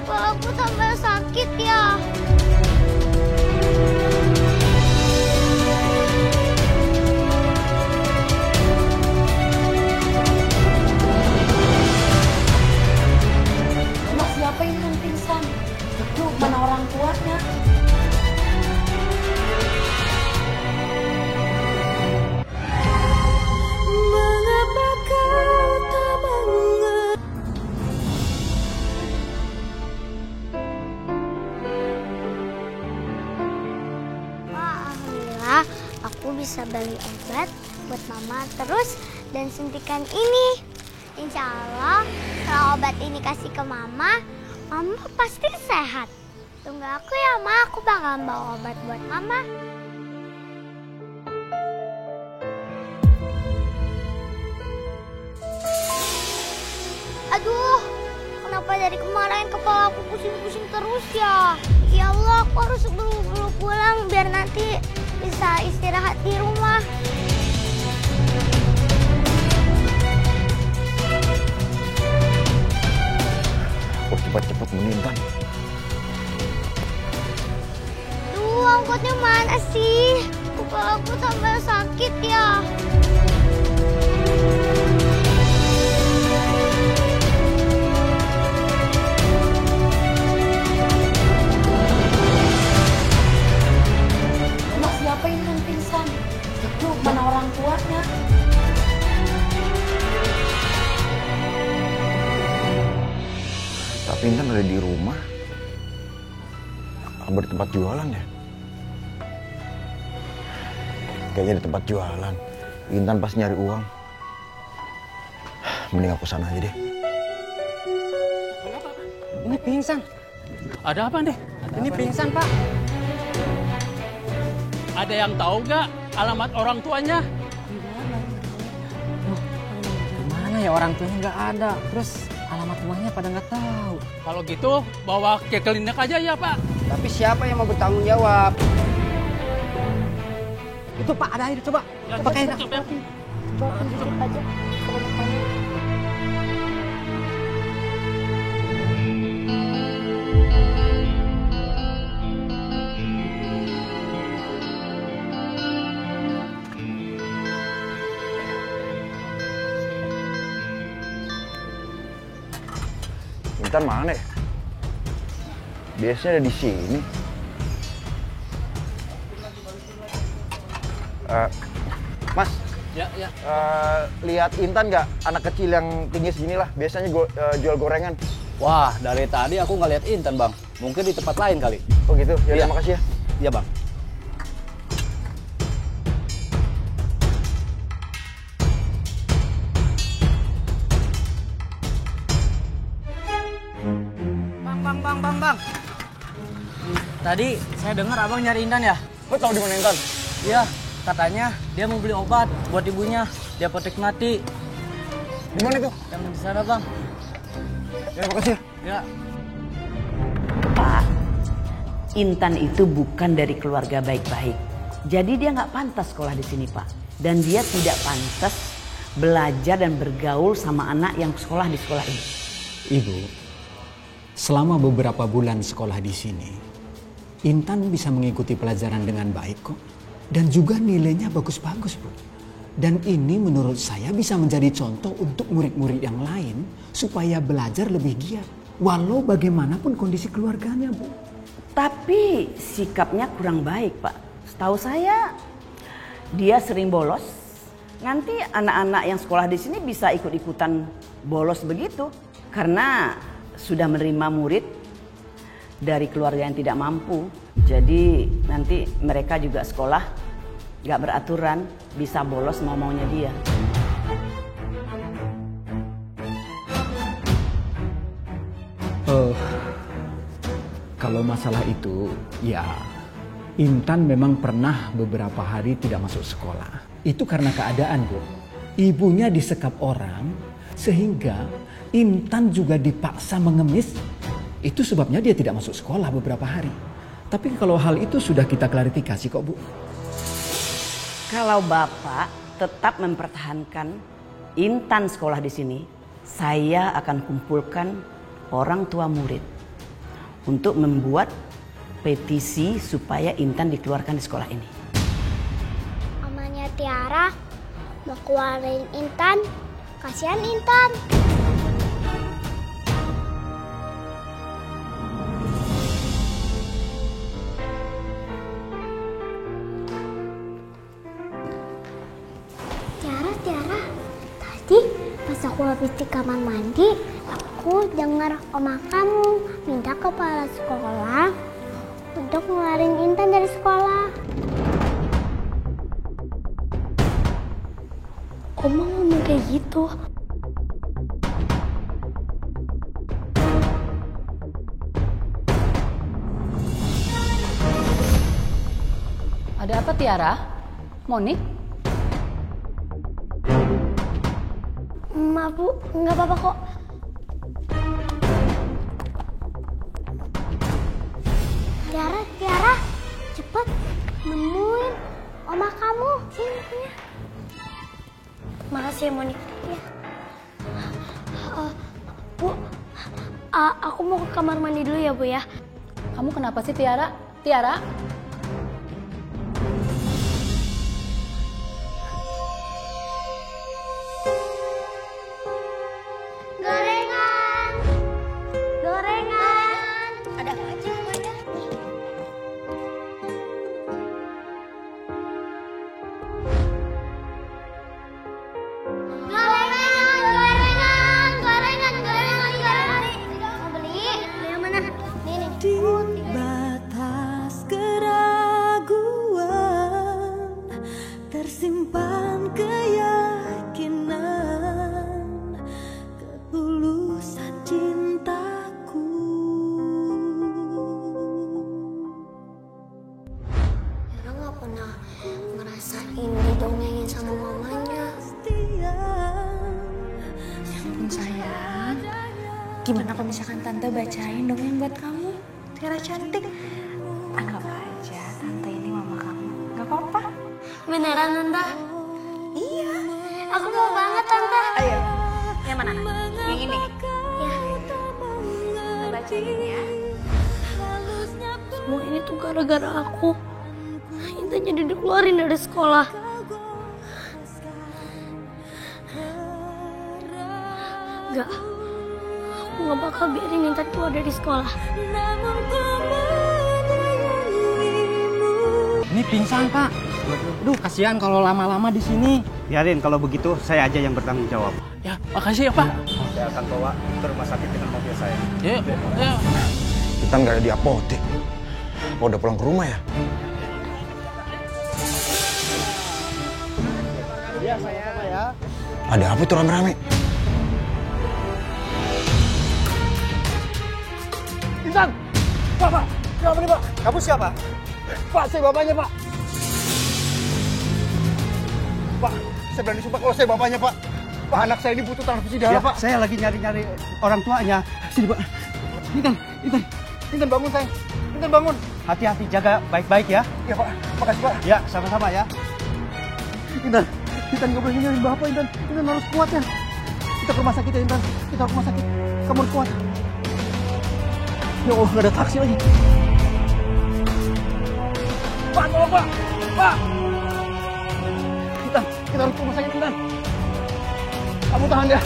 Kepalaku tambah sakit ya. Mas, siapa ini yang pingsan? Itu mana orang tuanya? Mengapa kau tak mengerti? Alhamdulillah aku bisa beli obat buat mama terus dan suntikan ini. Insya Allah kalau obat ini kasih ke mama, mama pasti sehat. Tunggu aku ya ma, aku bakal bawa obat buat mama. Aduh, kenapa dari kemarin kepala aku pusing-pusing terus ya? Ya Allah, aku harus buru-buru pulang biar nanti bisa istirahat di rumah. Oh, cepat-cepat meninggal. Duh, angkotnya mana sih? Kepala aku tambah sakit ya. Mas, siapa ini yang pingsan? Itu mana orang tuanya? Tapi Intan ada di rumah. Apa di tempat jualan ya? Kayaknya di tempat jualan. Intan pasti nyari uang. Mending aku sana aja deh. Ini pingsan. Ada apa deh? Ini pingsan, Pak. Ada yang tahu gak alamat orang tuanya? Mana ya orang tuanya nggak ada. Terus alamat rumahnya pada nggak tahu. Kalau gitu bawa ke klinik aja ya Pak. Tapi siapa yang mau bertanggung jawab? Itu Pak, ada air coba. Pakai air. Coba tunjuk aja ke depannya. Intan mana ya? Biasanya ada di sini. Mas, Ya. lihat Intan nggak? Anak kecil yang tinggi segini lah. Biasanya jual gorengan. Wah, dari tadi aku nggak lihat Intan, Bang. Mungkin di tempat lain kali. Oh gitu? Ya, Iya. terima kasih ya. Iya, Bang. Bang. Tadi saya dengar abang nyari Intan ya? Lo tahu di mana Intan? Iya, katanya dia mau beli obat buat ibunya di apotek Mati. Di mana itu? Yang di sana, Bang. Ya, terima kasih ya. Ya. Pak, Intan itu bukan dari keluarga baik-baik. Jadi dia nggak pantas sekolah di sini, Pak. Dan dia tidak pantas belajar dan bergaul sama anak yang sekolah di sekolah ini. Ibu, selama beberapa bulan sekolah di sini, Intan bisa mengikuti pelajaran dengan baik kok. Dan juga nilainya bagus-bagus, Bu. Dan ini menurut saya bisa menjadi contoh untuk murid-murid yang lain supaya belajar lebih giat. Walau bagaimanapun kondisi keluarganya, Bu. Tapi sikapnya kurang baik, Pak. Setahu saya dia sering bolos. Nanti anak-anak yang sekolah di sini bisa ikut-ikutan bolos begitu. Karena sudah menerima murid dari keluarga yang tidak mampu. Jadi nanti mereka juga sekolah gak beraturan, bisa bolos mau-maunya dia. Kalau masalah itu, ya Intan memang pernah beberapa hari tidak masuk sekolah. Itu karena keadaan, Bu. Ibunya disekap orang, sehingga Intan juga dipaksa mengemis. Itu sebabnya dia tidak masuk sekolah beberapa hari. Tapi kalau hal itu sudah kita klarifikasi kok, Bu. Kalau Bapak tetap mempertahankan Intan sekolah di sini, saya akan kumpulkan orang tua murid untuk membuat petisi supaya Intan dikeluarkan di sekolah ini. Mamanya Tiara mau keluarin Intan. Kasihan Intan. Tiara, tadi pas aku habis di kamar mandi, aku dengar oma kamu minta kepala sekolah untuk ngeluarin Intan dari sekolah. Oma ngomong kayak gitu. Ada apa Tiara? Monik? Maaf Bu, nggak apa-apa kok. Tiara, cepet nemuin oma kamu. Sini. Makasih ya Monik. Ya. Bu, aku mau ke kamar mandi dulu ya Bu ya. Kamu kenapa sih Tiara? Tiara? Gorengan. Ada apa aja namanya? Gorengan. Mau beli? Beli yang mana? Nih. Batas keraguan tersimpan keyakinan ketulusan cintaku. Tiara nggak pernah ngerasain didongengin sama mamanya. Sayang, gimana kalau misalkan Tante bacain dongeng buat kamu? Tiara cantik. Anggap aja Tante ini mama kamu. Gak apa-apa. Beneran Tante? Iya. Aku mau banget Tante. Ayo. Yang mana? Yang ini? Ya. Tante bacain ya. Semua ini tuh gara-gara aku. Intan jadi dikeluarin dari sekolah. Enggak. Aku gak bakal biarin Intan keluar dari sekolah. Ini pingsan Pak. Duh, kasihan kalau lama-lama di sini. Biarin kalau begitu saya aja yang bertanggung jawab. Ya, makasih ya Pak. Saya akan bawa ke rumah sakit dengan mobil saya. Yuk. Kita nggak ada di apotek. Oh, udah pulang ke rumah ya? Iya, saya apa ya? Ada apa itu rame-rame? Intan! Pak! Siapa nih, Pak? Kamu siapa? Pak, saya bapaknya, Pak. Pak, saya berani sumpah kalau saya bapaknya, Pak. Pak, anak saya ini butuh transfusi darah, Pak. Saya lagi nyari-nyari orang tuanya. Sini, Pak. Intan bangun, sayang. Intan bangun. Hati-hati, jaga baik-baik ya. Iya, Pak. Makasih, Pak. Ya, sama-sama ya. Intan nggak boleh nyariin Bapak, Intan. Intan harus kuat ya. Kita ke rumah sakit ya, Intan. Kita ke rumah sakit. Kamu harus kuat. Ya Allah, nggak ada taksi lagi. Pak, tolong Pak! Pak! Kita harus ke rumah sakit, Intan. Kamu tahan ya.